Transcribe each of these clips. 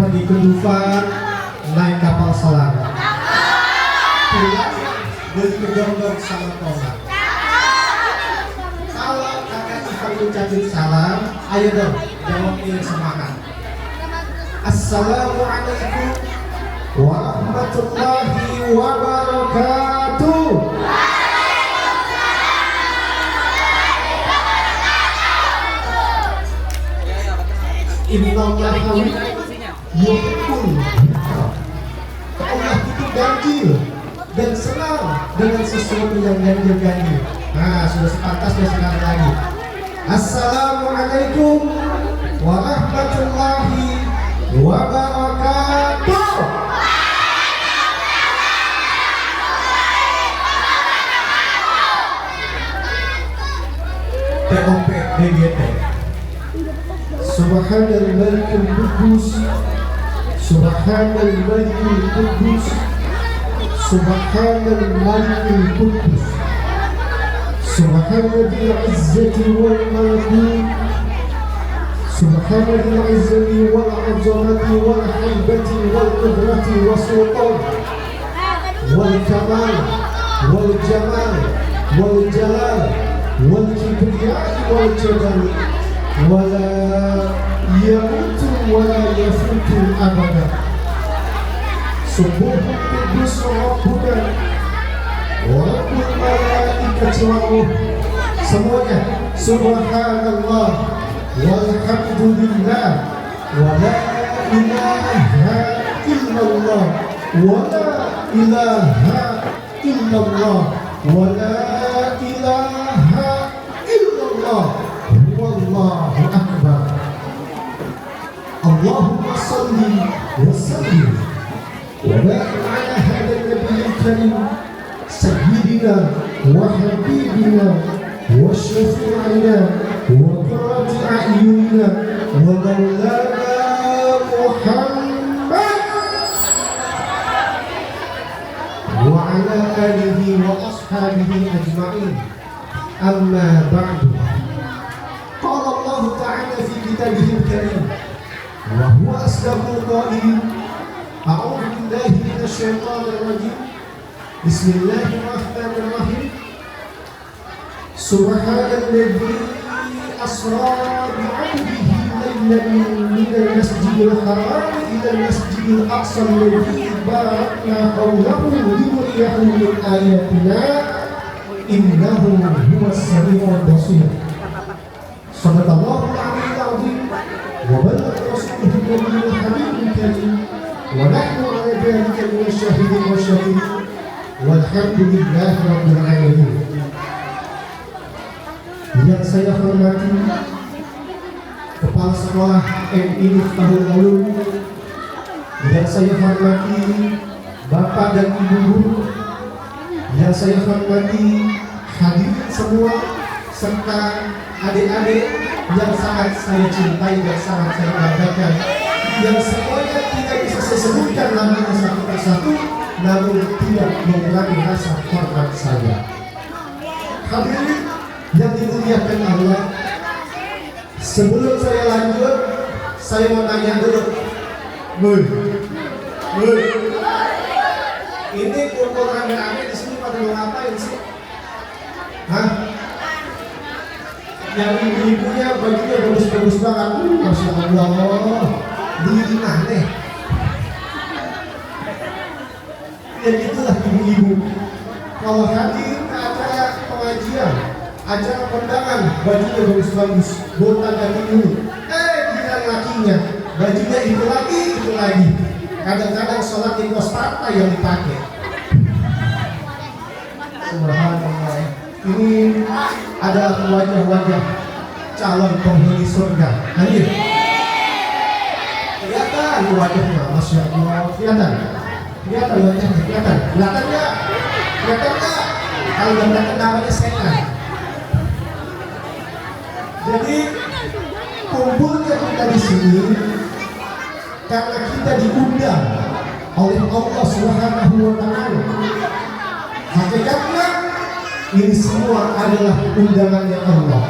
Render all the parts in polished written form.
pergi ke Dufan naik kapal selam, pulang beli kedondong sama tomat. Kalau kakak Ivan ucapin salam, ayo dong jawabnya semangat. Assalamualaikum warahmatullahi wabarakatuh. Innallaha yuhibbul Allah itu ganjil dan senang dengan sesuatu yang ganjil-ganjil. Nah, sudah sepantasnya sekali lagi. Assalamualaikum warahmatullahi wabarakatuh. TOP DGT. Subhanal Malikul Quddus, Subhanal Malikul Quddus, Subhanal Malikul Quddus, Subhanal Izzati wal Malakut, Subhanal Izzati wal Azamati wal Haibati wal Qudrati wal Sultan wal Kamal wal Jamal wal Jalal wal Kibriyai wal Jadal wala yamutu wala yafutu abada. Subuhun kudus Rabbuna wa rabbul malaikati wa ruh. Semuanya subhanallah walhamdulillah wala ilaha illallah wala ilaha illallah wala ilaha illallah wallahu akbar. Allahumma salli wa sallim wa barik ala hadha an-nabiyil karim sayyidina wa habibina wa syafi'ina wa qurrati a'yunina wa maulana Muhammad wa ala alihi wa ashabihi ajma'in. Amma ba'du. قال الله تعالى في كتابه الكريم وهو أصدق القائلين أعوذ بالله من الشيطان الرجيم بسم الله الرحمن الرحيم سبحان الذي أسرى بعبده ليلا من المسجد الحرام إلى المسجد الأقصى الذي باركنا حوله لنريه من آياتنا إنه هو السميع البصير. Sadaqallahul Azim wa balagha rasuluhu nabiyul habibul karim wa nahnu ala dhalika minasyahidin wasyahidin walhamdulillahi rabbil alamin. Yang saya hormati Kepala Sekolah MI Miftahul Ulum, yang saya hormati Bapak dan Ibu guru, yang saya hormati hadirin semua serta adik-adik yang sangat saya cintai dan sangat saya banggakan, yang semuanya tidak bisa saya sebutkan namanya satu persatu, namun tidak mengurangi rasa hormat saya. Hadirin yang dimuliakan Allah, sebelum saya lanjut, saya mau tanya dulu, ini kumpul rame-rame di sini pada mau ngapain sih? Hah? Yang ibu-ibunya bajunya bagus-bagus banget, Masya Allah, beli di mana? Ya gitulah ibu-ibu. Kalau hadir ke acara pengajian, acara kondangan, bajunya bagus-bagus, botak dan ini. Giliran lakinya, bajunya itu lagi. Kadang-kadang sholat di kos partai yang dipakai. Subhanallah. Ini adalah wajah-wajah calon penghuni surga. Hadir. Kelihatan wajahnya, Masya Allah. Kelihatan wajahnya, kelihatan nggak? Kalau nggak kelihatan namanya setan. Jadi kumpulnya kita di sini karena kita diundang oleh Allah Subhanahu wa Ta'ala. Hakikatnya ini semua adalah undangannya Allah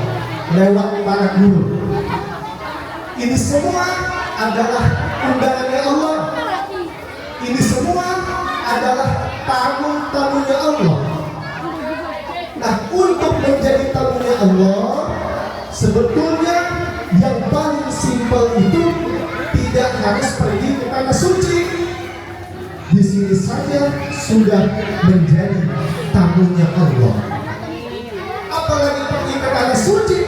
lewat para guru. Ini semua adalah undangannya Allah. Ini semua adalah tamu-tamunya Allah. Nah, untuk menjadi tamunya Allah, sebetulnya yang paling simpel itu tidak harus pergi ke tanah suci. Di sini saja sudah menjadi tamunya Allah. Apalagi pergi ke tanah suci,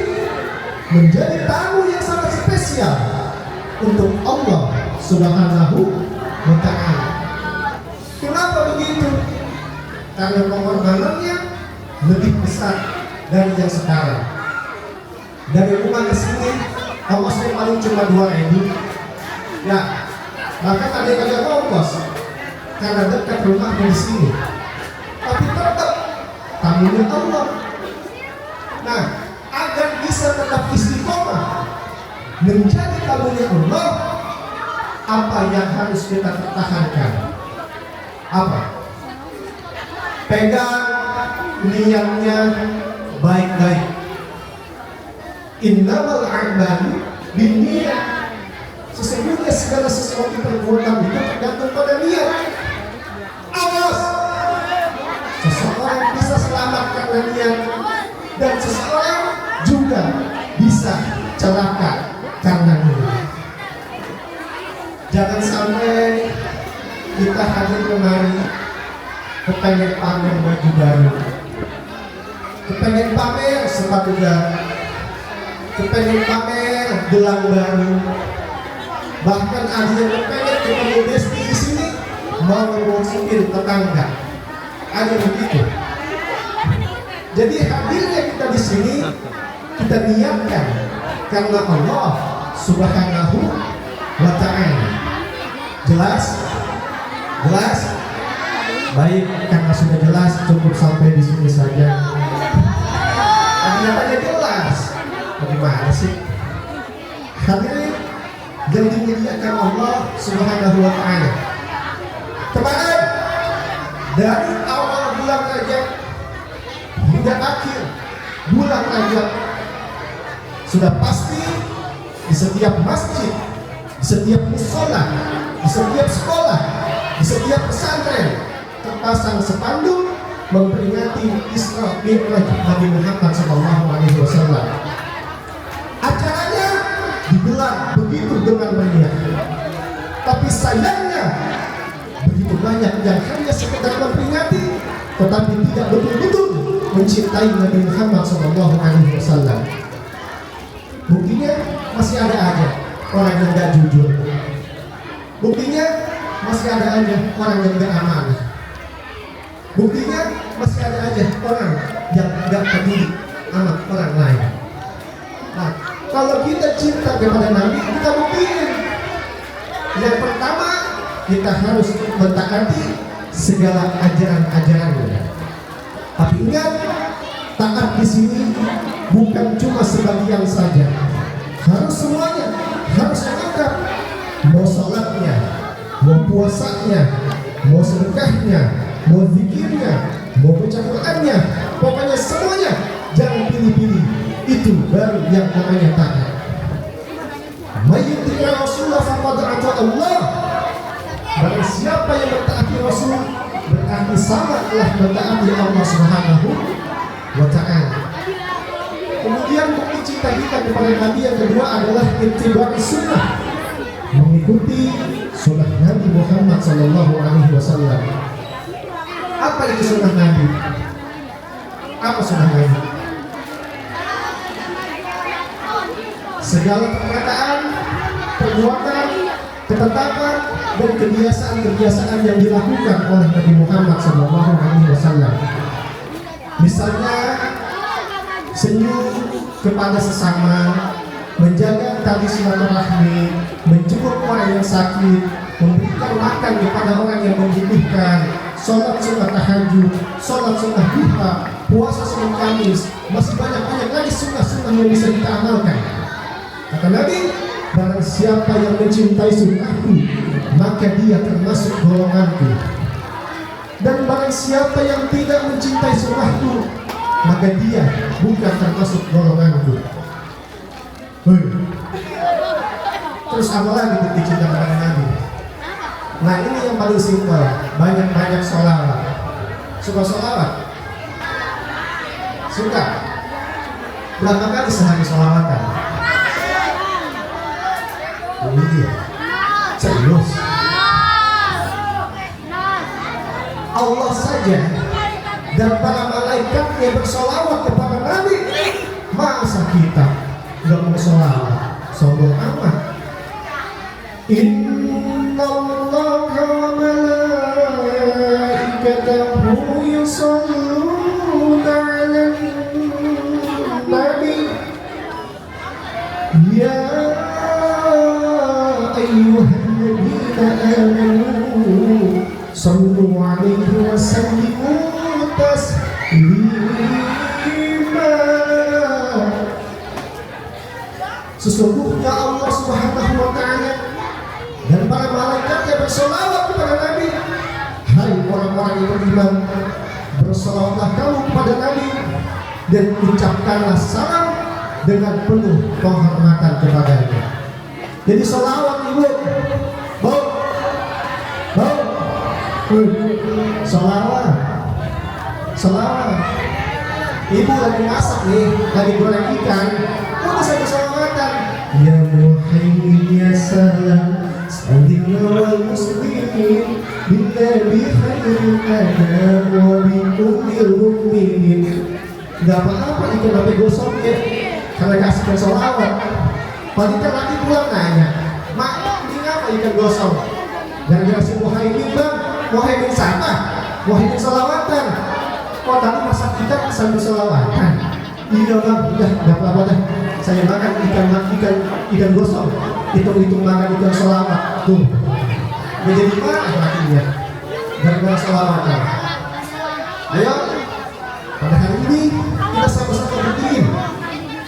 menjadi tamu yang sangat spesial untuk Allah Subhanahu wa ta'ala. Kenapa begitu? Karena pengorbanannya lebih besar dari yang sekarang. Dari rumah ke sini ongkosnya paling cuma 2.000. Nah, bahkan ada yang agak ongkos karena dekat rumah di sini. Tapi tetap tamunya Allah. Nah, agar bisa tetap istiqomah menjadi tamunya Allah, apa yang harus kita pertahankan? Apa? Pegang niatnya baik-baik. Innamal a'malu binniyat. Sesungguhnya segala sesuatu perbuatan itu tergantung pada niat. Awas, seseorang bisa selamat karena niat, dan seseorang juga bisa celaka karena niat. Jangan sampai kita hadir kemari kepengen pamer baju baru, kepengen pamer sepatu baru, kepengen pamer gelang baru, bahkan ada yang kepengen ketemu besti di sini mau ngomongin tetangga. Ada begitu. Jadi hadirnya kita di sini kita niatkan karena Allah Subhanahu wa ta'ala. Jelas? Jelas? Baik, karena sudah jelas cukup sampai di sini saja. Ternyata jelas. Bagaimana sih? Hadirin yang dimuliakan Allah Subhanahu wa ta'ala. Kemarin dari awal bulan Rajab hingga akhir bulan Rajab sudah pasti di setiap masjid, di setiap musola, di setiap sekolah, di setiap pesantren terpasang spanduk memperingati Isra Mi'raj Nabi Muhammad SAW. Acaranya digelar begitu dengan meriah, tapi sayangnya begitu banyak yang hanya sekedar memperingati, tetapi tidak betul-betul mencintai Nabi Muhammad SAW. Buktinya masih ada aja orang yang gak jujur. Buktinya masih ada aja orang yang gak amanah. Buktinya masih ada aja orang yang gak peduli amat orang lain. Nah, kalau kita cinta kepada Nabi, kita buktiin. Yang pertama, kita harus mentaati segala ajaran-ajarannya. Tapi ingat, taat di sini bukan cuma sebagian saja, harus semuanya, harus lengkap. Mau sholatnya, mau puasanya, mau sedekahnya, mau zikirnya, mau baca Qur'annya, pokoknya semuanya jangan pilih-pilih. Itu baru yang namanya taat. Mayyuti Rasulullah faqad ata Allah. Barang siapa yang mentaati Rasul berarti sama telah mentaati Allah Subhanahu wa ta'ala. Kemudian bukti cinta kita kepada Nabi yang kedua adalah ittiba' sunnah, mengikuti sunnah Nabi Muhammad SAW. Apa itu sunnah Nabi? Apa sunnah Nabi? Segala perkataan, perbuatan, ketetapan dan kebiasaan-kebiasaan yang dilakukan oleh Nabi Muhammad SAW. Misalnya senyum kepada sesama, menjaga tali silaturahmi, menjenguk orang yang sakit, memberikan makan kepada orang yang membutuhkan, sholat sunnah tahajud, sholat sunnah duha, puasa Senin Kamis, masih banyak lagi sunnah-sunnah yang bisa kita amalkan. Kata Nabi, barang siapa yang mencintai sunnahku, maka dia termasuk golonganku. Dan barang siapa yang tidak mencintai sunnahku, maka dia bukan termasuk golonganku. terus apa lagi bukti cinta kepada Nabi? Nah ini yang paling simpel, banyak-banyak sholawat. Suka sholawat? Suka? Berapa kali sehari sholawatan? Iya. Serius? Allah saja dan para malaikatnya bersolawat kepada Nabi. Masa kita nggak mau sholawat? Sombong amat. Inna Allaha wa malaikatahu yusholluna 'alan nabi. Ya ayyuhalladzina amanu sallu 'alaihi wa sallimu taslima. Sesungguhnya Allah Subhanahu wa ta'ala dan para malaikatnya bersolawat kepada Nabi. Hai orang-orang yang beriman, bersolawatlah kamu kepada Nabi dan ucapkanlah salam dengan penuh penghormatan kepadanya. Jadi solawat ibu, solawat. Ibu lagi masak nih, lagi goreng ikan, kamu bisa bersolawatan. Ya Muhaimin ya salam, salimna wal muslimin, billahi khairul anam wa bikumil mu'minin. Gak apa-apa ikan sampai gosok ya, karena kasihkan solawat. Tadi kan nanti pulang nanya, mak ini apa ikan gosok? Gara-gara si Muhaimin bang, Muhaimin sama, Muhaimin solawatan. Kok tadi masak kita sambil selawatan? Iya bang, udah nggak apa-apa dah. Saya makan ikan gosong. Hitung-hitung makan ikan selawat. Tuh, menjadi marah hatinya gara-gara selawatan. Ayo, pada hari ini kita sama-sama buktiin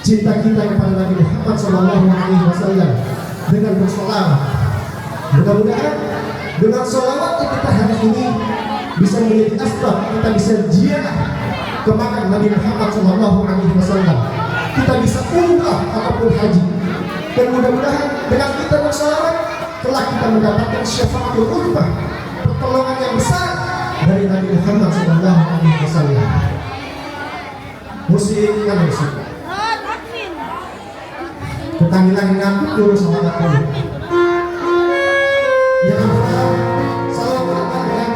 cinta kita kepada Nabi Muhammad SAW dengan bersolawat. Mudah-mudahan dengan solawatnya kita hari ini bisa menjadi asbab kita bisa ziarah ke makam Nabi Muhammad SAW. Kita bisa umrah ataupun haji. Dan mudah-mudahan dengan kita bersolawat telah kita mendapatkan syafaatul uzma, pertolongan yang besar dari Nabi Muhammad SAW. Musik kan musik. Kita bilang ngaku dulu salawat dulu. Jangan lupa salawat ya.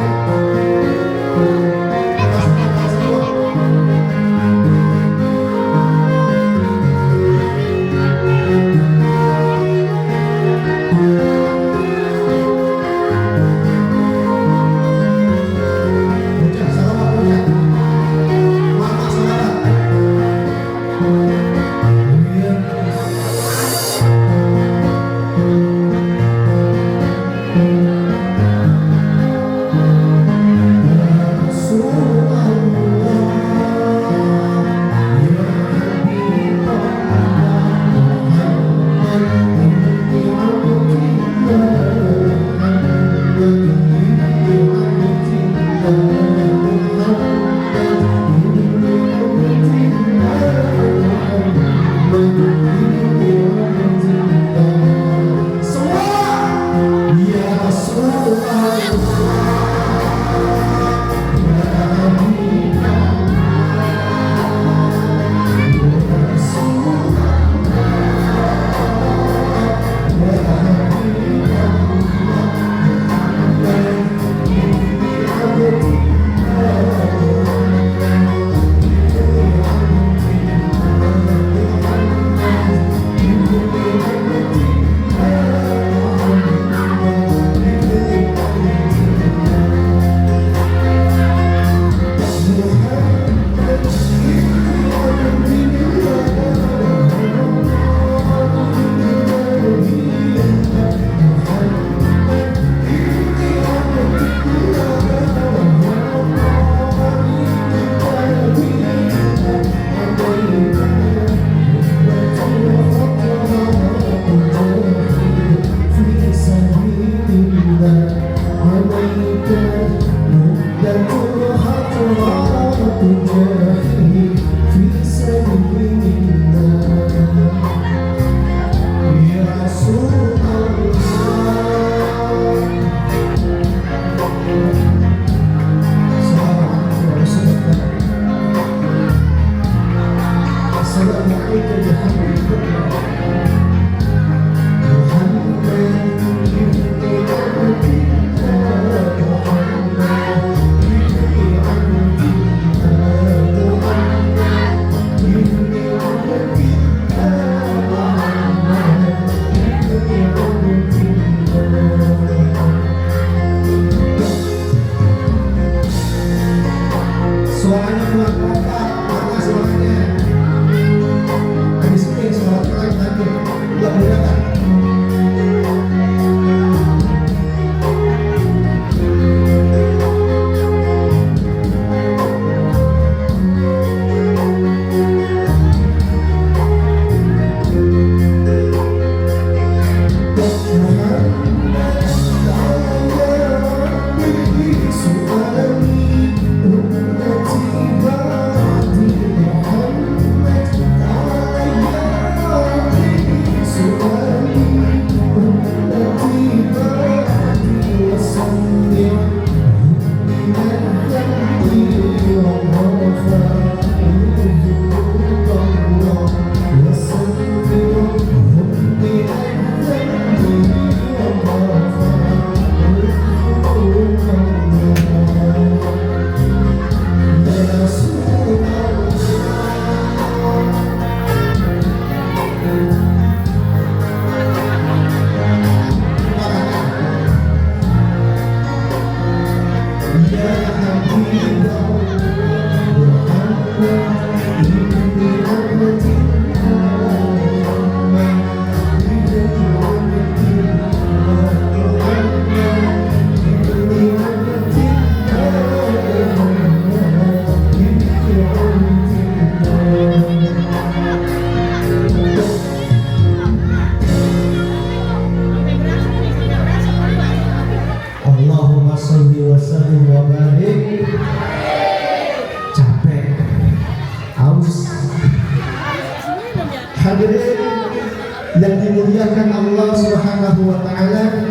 dan dimuliakan Allah Subhanahu wa taala,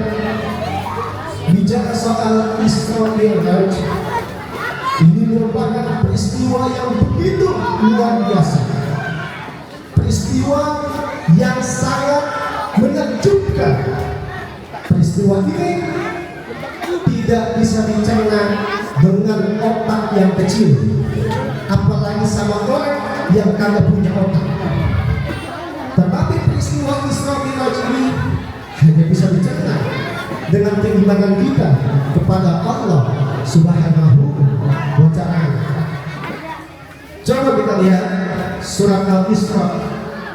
bicara soal Isra Mi'raj, ini merupakan peristiwa yang begitu luar biasa, peristiwa yang sangat menakjubkan. Peristiwa ini tidak bisa dicerna dengan otak yang kecil, apalagi sama orang yang kagak punya otak. Tetapi peristiwa Isra Mi'raj ini hanya bisa dicerna dengan keimanan kita kepada Allah Subhanahu wa ta'ala. Coba kita lihat surat Al-Isra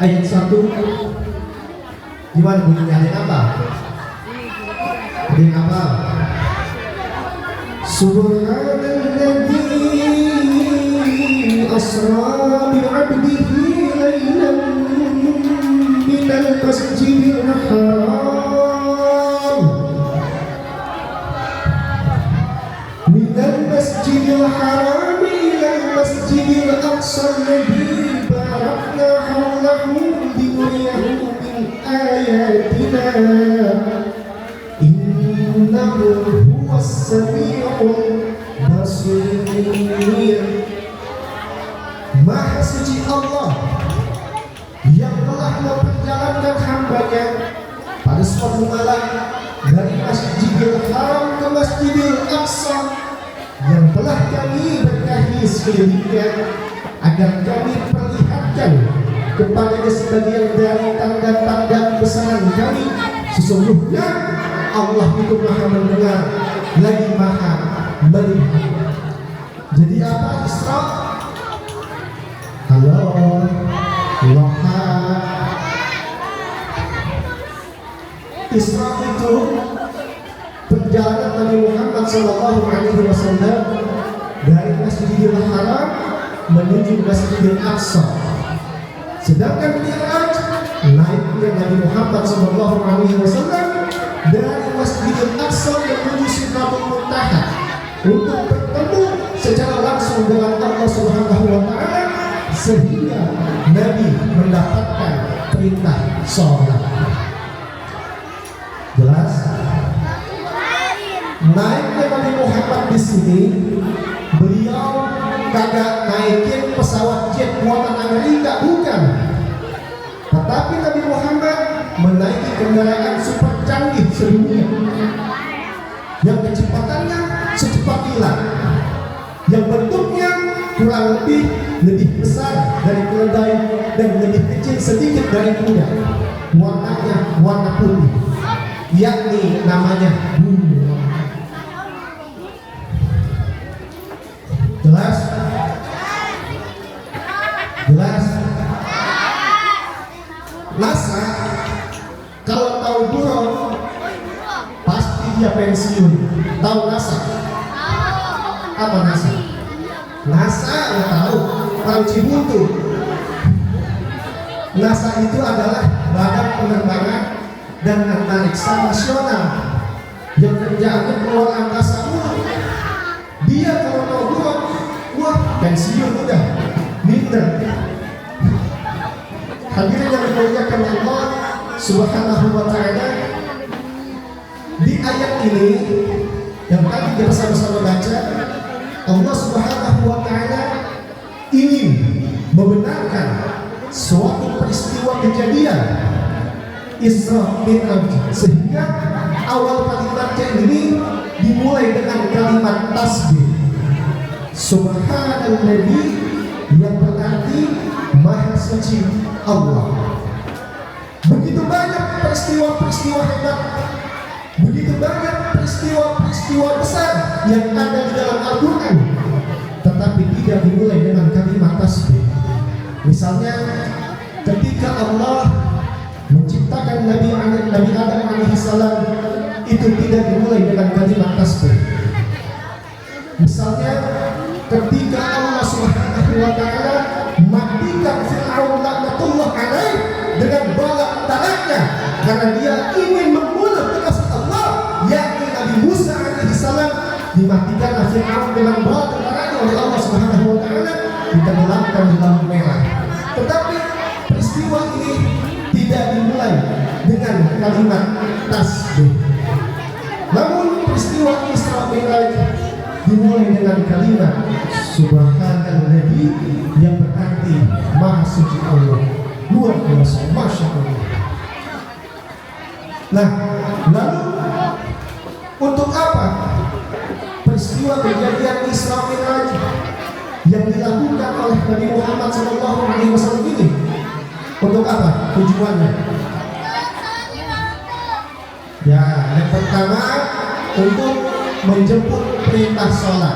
ayat 1. Gimana bunyinya? Ayat apa? Ayat apa? Subhanalladzi asra bi'abdihi laylan minal masjidil haram ilal masjidil aqsa alladzi barakna hawlahu linuriyahu min ayatina innahu huwas sami'ul basir. Maha suci Allah yang telah memperjalankan hambanya pada suatu malam dari Masjidil Haram ke Masjidil Aqsa, yang telah kami berkahi sekelilingnya agar kami perlihatkan kepadanya sebagian dari tanda-tanda kebesaran kami. Sesungguhnya Allah itu maha mendengar lagi maha melihat. Jadi apa Isra? Halo, Loha. Isra itu perjalanan Nabi Muhammad SAW dari Masjidil Haram menuju Masjidil Aqsa. Sedangkan Mi'raj naiknya Nabi Muhammad SAW dari Masjidil Aqsa menuju Sidratul Muntaha untuk bertemu secara langsung dengan Allah Subhanahu wa taala, sehingga Nabi mendapatkan perintah sholat. Jelas? Naiknya Nabi Muhammad di sini, beliau kagak naikin pesawat jet buatan Amerika, bukan. Tetapi Nabi Muhammad menaiki kendaraan super canggih sedunia yang kecepatannya secepat kilat, yang bentuknya kurang lebih besar dari keledai dan lebih kecil sedikit dari kuda. Warnanya warna putih, yakni namanya bumi. Jelas? Jelas? NASA kalau tahu buron pasti dia pensiun. Tahu NASA? Apa NASA? NASA nggak tahu, orang Cibuntu. NASA itu adalah Badan Penerbangan dan Antariksa Nasional yang kerjaannya keluar angkasa mulu. Dia kalau tahu buron, wah pensiun udah, minder. Hadirin yang dimuliakan Allah Subhanahu wa taala, di ayat ini yang tadi kita sama-sama baca, Allah Subhanahu wa taala ingin membenarkan suatu peristiwa kejadian Isra Mi'raj, sehingga awal kalimatnya ini dimulai dengan kalimat tasbih Subhanalladzi, yang berarti maha suci Allah. Begitu banyak peristiwa-peristiwa hebat, begitu banyak peristiwa-peristiwa besar yang ada di dalam Al-Quran, tetapi tidak dimulai dengan kalimat tasbih. Misalnya ketika Allah menciptakan Nabi Adam alaihissalam, itu tidak dimulai dengan kalimat tasbih. Misalnya ketika Allah Subhanahu wa taala matikan Fir'aun laknatullah alaih dengan bala tangannya karena dia ingin membunuh kekasih Allah, yakni Nabi Musa alaihissalam, dimatikan Fir'aun dengan bala tangannya oleh Allah Subhanahu wa taala, ditenggelamkan di Laut Merah. Tetapi peristiwa ini tidak dimulai dengan kalimat tasbih. Namun peristiwa Isra Mi'raj dimulai dengan kalimat Subhanalladzi, yang berarti Maha Suci Allah, luar biasa, Masya Allah. Nah, lalu untuk apa peristiwa kejadian Isra Mi'raj yang dilakukan oleh Nabi Muhammad SAW ini? Untuk apa tujuannya? Ya, yang pertama untuk menjemput perintah sholat.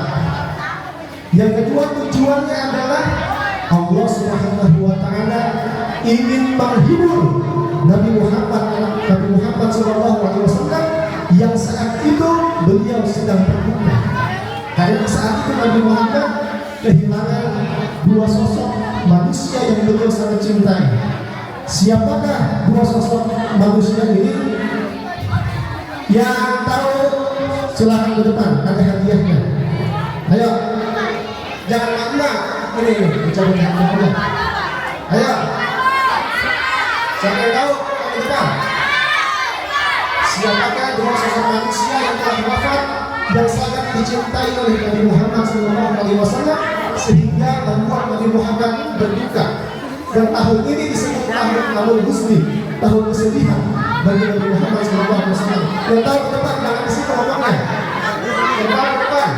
Yang kedua tujuannya adalah Allah Subhanahu wa Ta'ala ingin menghibur Nabi Muhammad SAW yang saat itu beliau sedang berduka. Karena saat itu Nabi Muhammad kehilangan dua sosok manusia yang beliau sangat cintai. Siapakah dua sosok manusia ini? Yang tahu silahkan ke depan, ada hadiahnya. Ayo, jangan makna ini bicara hadiahnya. Ayo, siapa yang tahu ke depan? Siapakah dua sosok manusia yang telah wafat yang sangat dicintai oleh Nabi Muhammad SAW sehingga membuat Nabi Muhammad berduka? Dan tahun ini disebut tahun Amul Husni, tahun kesedihan bagi Nabi Muhammad SAW. Yang tahu ke depan, jangan di situ ngomongnya. Yang tahu ke depan,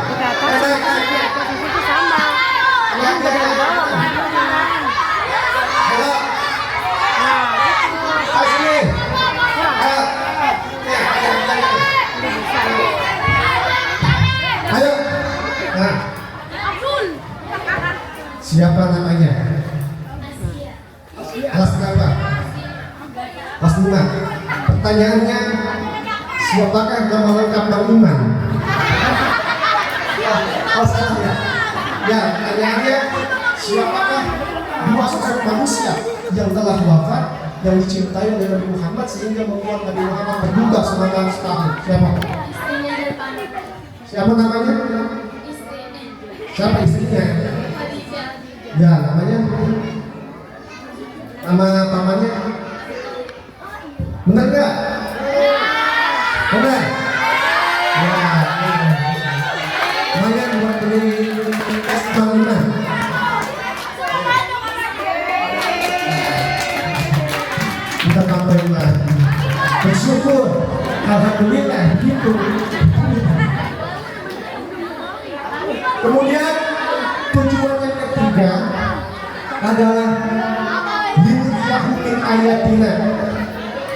ayo. Nah, siapa namanya? Kelas berapa? Kelas 5. Pertanyaannya, siapakah nama lengkap Bang Iman? Oh, salah ya. Ya, pertanyaannya, siapakah dua sosok manusia yang telah wafat yang dicintai oleh Nabi Muhammad sehingga membuat Nabi Muhammad berduka selama setahun? Siapa? Siapa namanya? Siapa istrinya? Ya, namanya? Nama pamannya? Benar nggak? Benar? Ya, lumayan buat beli es Malina. Kita tambahin lagi. Bersyukur, alhamdulillah gitu. Kemudian tujuan yang ketiga adalah min ayatina.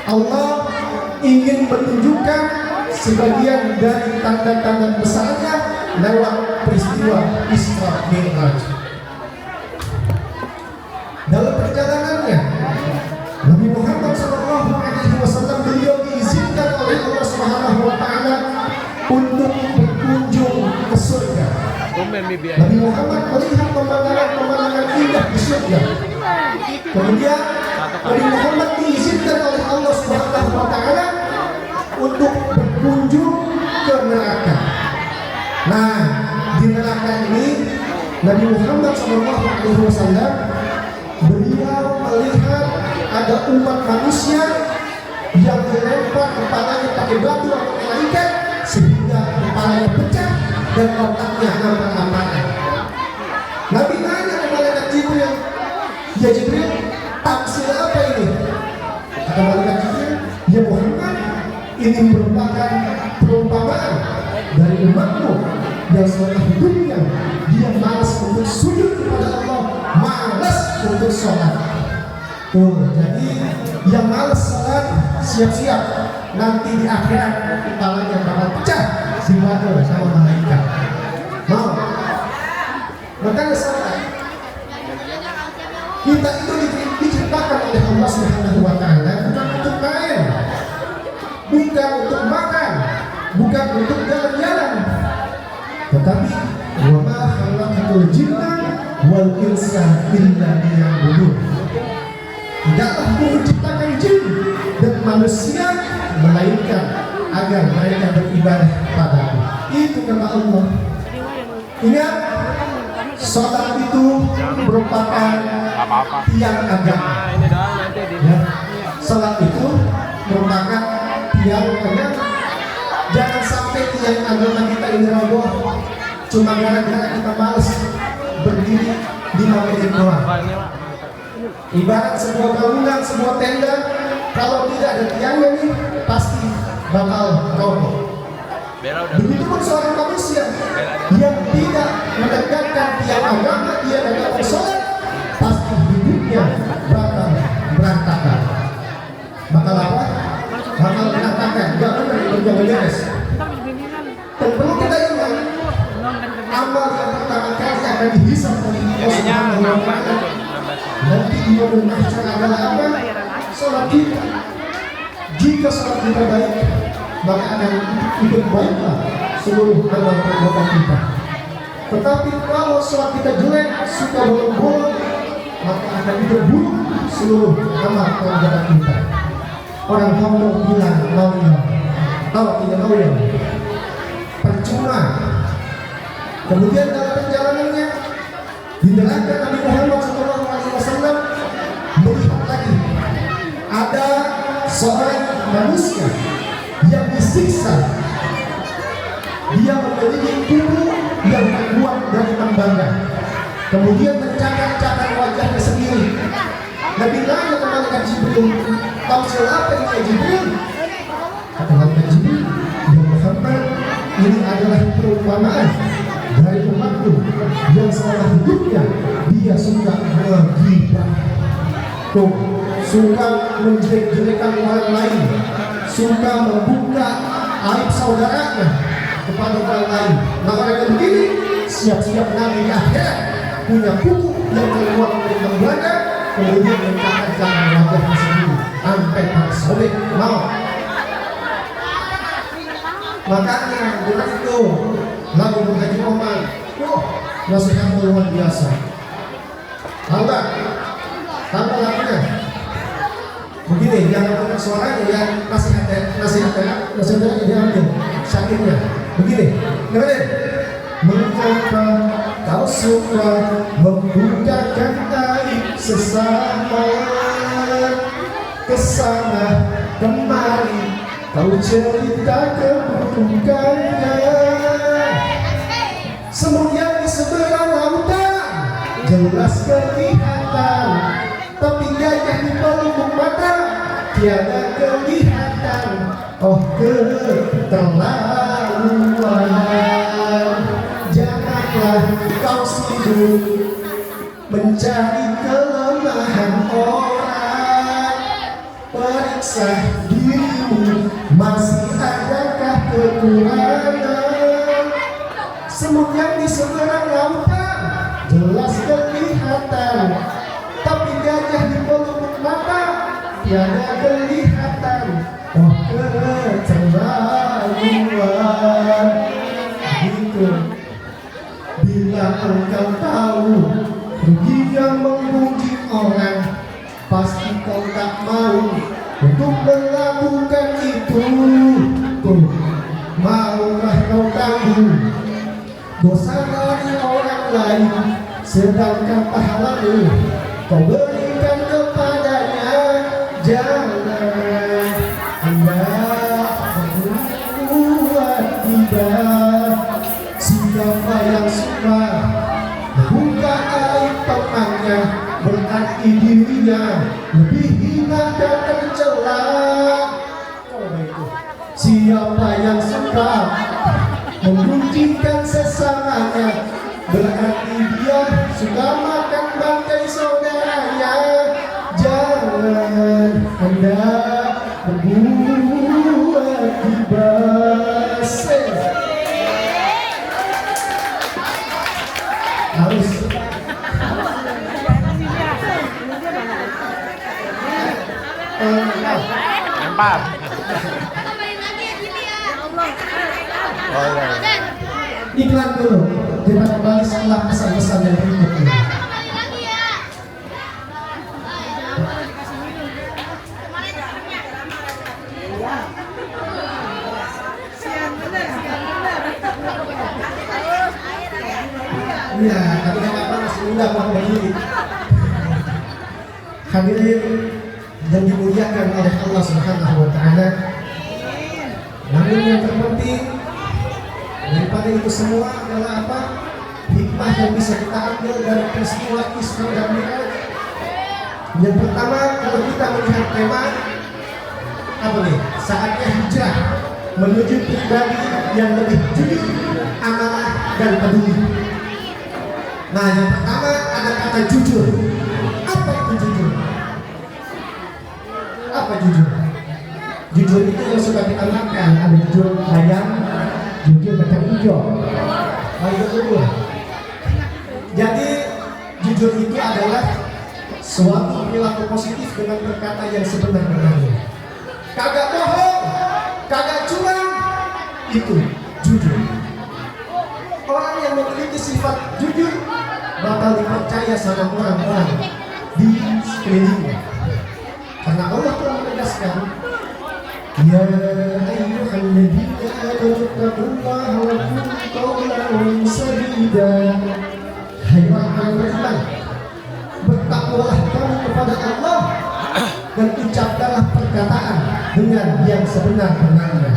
Allah ingin menunjukkan sebagian dari tanda-tanda besarnya lewat peristiwa Isra Mi'raj. Dalam perjalanannya Nabi Muhammad SAW beliau diizinkan oleh Allah Subhanahu wa Ta'ala untuk berkunjung ke surga. Nabi Muhammad melihat pemandangan indah di surga. Kemudian Nabi Muhammad diizinkan oleh Allah Subhanahu wa Ta'ala untuk berkunjung ke neraka. Nah, di neraka ini Nabi Muhammad SAW beliau melihat ada umat manusia yang dilempar kepalanya pakai batu atau malaikat sehingga kepalanya pecah dan otaknya ampar-amparan. Nabi tanya kepada malaikat Jibril, ya Jibril, tafsir apa ini? Kata malaikat Jibril, ya Muhammad, ini merupakan perumpamaan dari umatmu yang selama hidupnya dia malas untuk sujud kepada Allah, malas untuk sholat. Tuh, jadi yang malas sholat siap-siap nanti di akhirat kepalanya bakal pecah di batu sama malaikat. Mau? Makanya sholat kita itu diciptakan oleh Allah Subhanahu wa Ta'ala bukan untuk main, bukan untuk makan, bukan untuk jalan-jalan, tetapi wa ma khalaqatul jinna wal insa illa liya'budun. Tidaklah Aku menciptakan jin dan manusia melainkan agar mereka beribadah kepadaku. Itu kata Allah. Ingat, sholat itu merupakan tiang agama. Ya, sholat itu merupakan tiang agama. Jangan sampai tiang agama kita ini roboh cuma gara-gara kita males berdiri di menit doang. Ibarat sebuah bangunan, sebuah tenda, kalau tidak ada tiangnya nih pasti bakal roboh. Begitupun seorang manusia yang tidak menegakkan tiang agama, dia datang sholat, pasti hidupnya bakal berantakan. Bakal apa? Bakal berantakan. Gak benar, jangan beres. Dan perlu kita ingat, amal yang pertama kali akan dihisap oleh Allah Subhanahu wa Ta'ala nanti di yaumul mahsyar adalah apa? Sholat kita. Jika sholat kita baik, maka akan ikut baiklah seluruh amal perbuatan kita. Tetapi kalau sholat kita jelek, suka bolong-bolong, maka akan ikut buruk seluruh amal perbuatan kita. Orang ngomong bilang mau ya, tahu tidak mau ya, percuma. Kemudian dalam perjalanannya di neraka Nabi Muhammad SAW melihat lagi ada seorang manusia yang disiksa. Dia memiliki tubuh yang terbuat dari tembaga, kemudian mencatat-catat wajahnya sendiri. Nabi nanya ke malaikat Jibril, tahu siapa ini ya Jibril? Kata malaikat Jibril, ya Muhammad, ini adalah perumpamaan dari umatku yang selama hidupnya dia suka menggibah, suka menjelek-jelekan orang lain, suka membuka aib saudaranya kepada orang lain. Maka dengan begini siap-siap nanti di akhirat punya buku yang terbuat dari tembaga, kemudian mencatatkan wajahnya sendiri sampai tak sobek mau. Makanya bukan itu lagu Haji Omar, nasihat luar biasa. Tahu tak? Tahu lagunya? Begini, jangan dengar suaranya ya, nasihatnya diambil sakitnya. Begini, dengerin. Mengapa kau suka membukakan aib sesama, kesana kemari kau cerita keburukannya. Semuanya di seberang lautan jelas kelihatan, tapi gajah di pelupuk mata tiada kelihatan. Oh keterlaluan, janganlah kau sibuk mencari kelemahan orang. Periksa dirimu, masih adakah kekurangan? Semut yang di seberang lautan jelas kelihatan, tapi gajah di pelupuk mata tiada kelihatan. Oh keterlaluan. Gitu. Bila engkau tahu ruginya memuji orang, pasti kau tak mau untuk melakukan itu. Tuh, maulah kau tanggung dosa dari orang lain, sedangkan pahala kau berikan kepadanya. Jangan hendak berbuat tiba. Siapa yang suka membuka aib temannya, berarti dirinya lebih hina dan tercela. Siapa yang suka memujikan sesamanya, berarti dia suka makan bangkai saudaranya. Jangan hendak berbuat gibah. Harus lempar. Iklan dulu, kita kembali setelah pesan-pesan yang berikut ini. Iya, tapi kenapa masih muda mau berdiri? Hadirin yang dimuliakan oleh Allah Subhanahu wa Ta'ala. Namun yang terpenting daripada itu semua adalah apa? Hikmah yang bisa kita ambil dari peristiwa Isra dan Mi'raj. Yang pertama, kalau kita melihat tema apa nih? Saatnya hijrah menuju pribadi yang lebih jujur, amanah, dan peduli. Nah, yang pertama ada kata jujur. Apa itu jujur? Apa jujur? Jujur itu yang suka kita makan. Ada jujur ayam, jujur kacang hijau. Lalu jujur. Jadi jujur itu adalah suatu perilaku positif dengan berkata yang sebenar-benarnya. Kagak bohong, kagak curang, itu jujur. Orang yang memiliki sifat jujur bakal dipercaya sama orang-orang di sekelilingnya. Karena Allah telah menegaskan, ya ayyuhalladzina amanu taqullaha wa qulu qawlan sadida. Hai orang beriman, bertakwalah kamu kepada Allah dan ucapkanlah perkataan dengan yang sebenar-benarnya.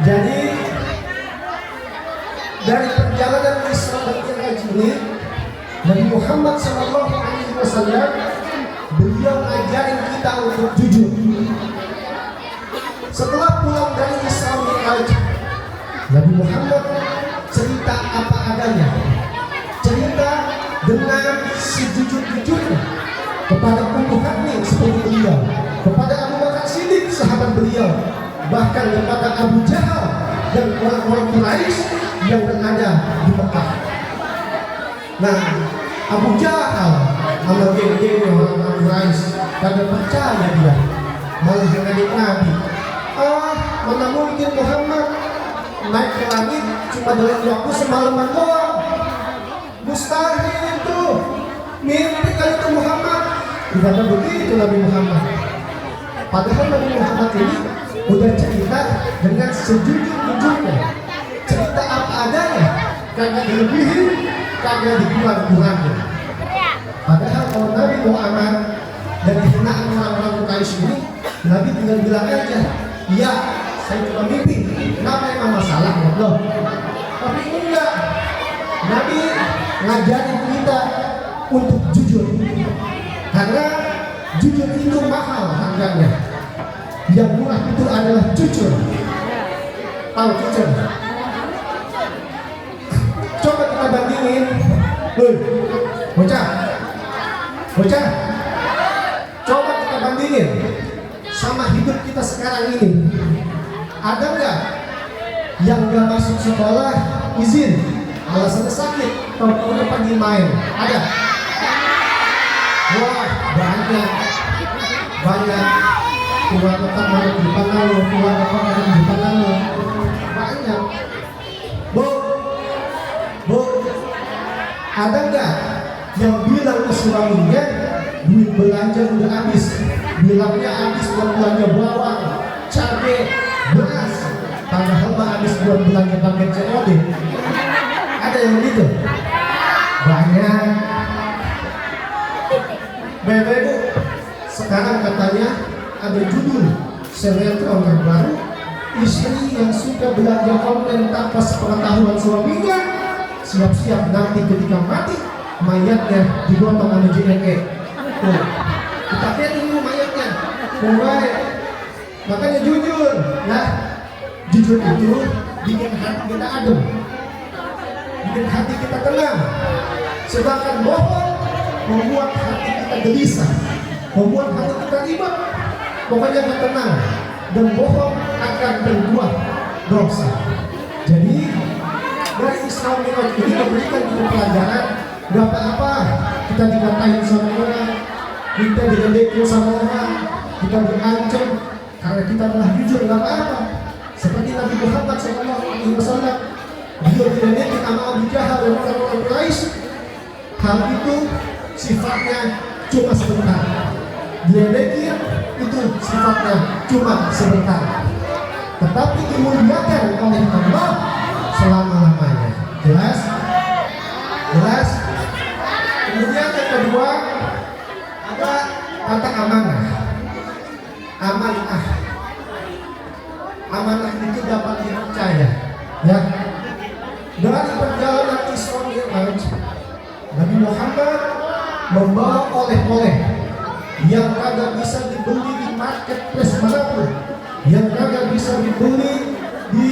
Jadi dari perjalanan Isra dan Mi'raj ini, Nabi Muhammad SAW beliau ngajarin kita untuk jujur. Setelah pulang dari Isra Mi'raj, Nabi Muhammad cerita apa adanya, cerita dengan sejujur-jujurnya kepada umatnya seperti beliau, kepada Abu Bakar Siddiq sahabat beliau, bahkan kepada Abu Jahal dan orang-orang Quraisy yang berada di Mekah. Nah, Abu Jahal sama geng-geng orang-orang Quraisy pada percaya dia, malah ngajak Nabi, mana mungkin Muhammad naik ke langit cuma dalam waktu semalaman doang. Mustahil itu, mimpi kali itu Muhammad. Tidak begitu Nabi Muhammad. Padahal Nabi Muhammad ini udah cerita dengan sejujur-jujurnya, cerita apa adanya, kagak dilebihin, kagak dikurang-kurangin. Padahal kalau Nabi mau aman dari hinaan orang-orang Quraisy ini, Nabi tinggal bilang aja, iya saya cuma mimpi, kenapa emang masalah Allah? Tapi enggak, Nabi ngajarin kita untuk jujur, karena jujur itu mahal harganya. Yang murah itu adalah jujur. Tahu jujur? Coba kita bandingin, bocah, coba kita bandingin sama hidup kita sekarang ini. Ada nggak yang nggak masuk sekolah izin alasannya sakit, tahun depan pergi main? Ada? Wah, banyak. Keluar tetap ada di depan lalu, keluar tetap ada di depan lalu. Banyak. Bu, ada nggak yang bilang ke suaminya duit belanja udah habis? Bilangnya habis buat belanja bawang, cabai, beras, padahal mah habis buat belanja paket COD. Ada yang begitu? Banyak. Bapak-ibu, sekarang katanya ada judul sinetron terbaru, istri yang suka belanja online tanpa sepengetahuan suaminya, siap-siap nanti ketika mati mayatnya digotong sama JNE. Tuh, kita lihat dulu mayatnya. Baik, makanya jujur. Nah, jujur itu bikin hati kita adem, bikin hati kita tenang. Sedangkan bohong membuat hati kita gelisah, membuat hati kita ribet. Pokoknya gak tenang, dan bohong akan berbuah dosa. Jadi dari Isra Mi'raj ini memberikan kita pelajaran, gak apa-apa kita dikatain sama orang, kita diledekin sama orang, kita diancam karena kita telah jujur, gak apa-apa. Seperti Nabi Muhammad SAW, beliau diledekin sama Abu Jahal dan orang-orang Quraisy. Hal itu sifatnya cuma sebentar. Diledekin itu sifatnya cuma sebentar. tetapi dimuliakan oleh Allah selama-lamanya. Jelas? Jelas? Kemudian yang kedua ada kata amanah. Amanah. Amanah itu dapat dipercaya. Ya. Dari perjalanan Isra Mi'raj, Nabi Muhammad membawa oleh-oleh yang kagak bisa dibeli di marketplace manapun, yang kagak bisa dibeli di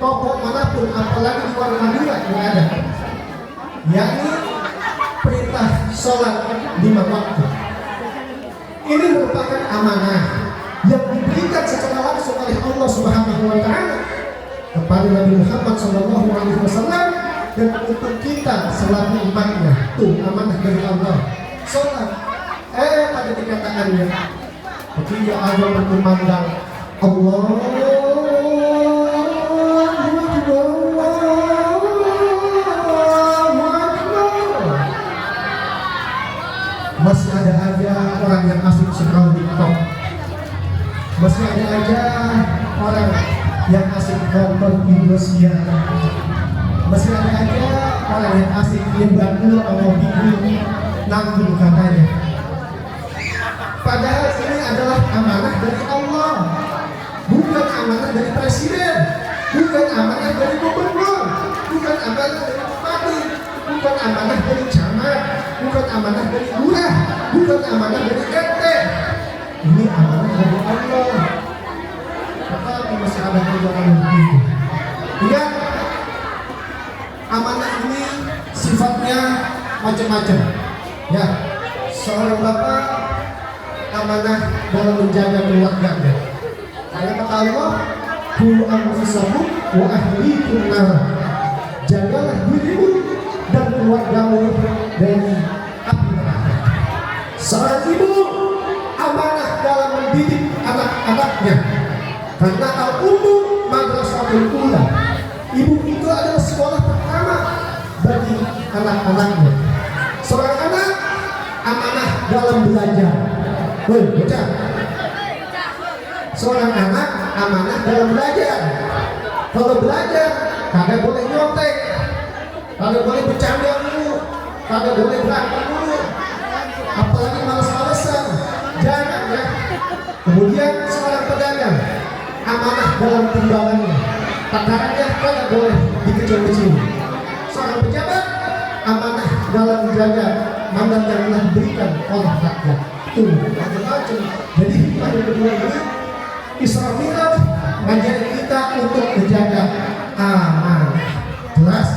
toko manapun, apalagi di luar Madinah yang ada, yakni perintah sholat 5 waktu. Ini merupakan amanah yang diberikan secara langsung oleh Allah Subhanahu wa Ta'ala kepada Nabi Muhammad SAW, dan untuk kita selaku umatnya. Tuh amanah dari Allah. Sholat pada dikatakannya ketika ada berkumandang Allahu Akbar, masih ada aja orang yang asik scroll TikTok, masih ada aja orang yang asik nonton Indosiar, masih ada aja orang yang asik nyembah dulu sama bingung nanggung katanya. Padahal ini adalah amanah dari Allah, bukan amanah dari presiden, bukan amanah dari gubernur, bukan amanah dari bupati, bukan amanah dari camat, bukan amanah dari lurah, bukan amanah dari RT. Ini amanah dari Allah. Tetapi masih ada perjuangan begitu. Ingat, amanah ini sifatnya macam-macam. Ya, seorang bapak amanah dalam menjaga keluarganya. Karena kata Allah, qu anfusakum wa ahlikum nar. Jagalah dirimu dan keluargamu dari api neraka. Seorang ibu amanah dalam mendidik anak-anaknya. Karena al-ummu madrasatul ula. Ibu itu adalah sekolah pertama bagi anak-anaknya. Seorang anak amanah dalam belajar. Bocah. Seorang anak amanah dalam belajar. Kalau belajar kagak boleh nyontek, kagak boleh bercanda dulu, kagak boleh berantem dulu, apalagi malas-malesan. Jangan ya. Kemudian seorang pedagang amanah dalam timbangannya, takarannya kagak boleh dikecil-kecil. Seorang pejabat amanah dalam menjaga mandat yang telah diberikan oleh rakyat. Tuh, macam-macam. Jadi pada kedua ini Isra Mi'raj mengajari kita untuk menjaga amanah. Jelas?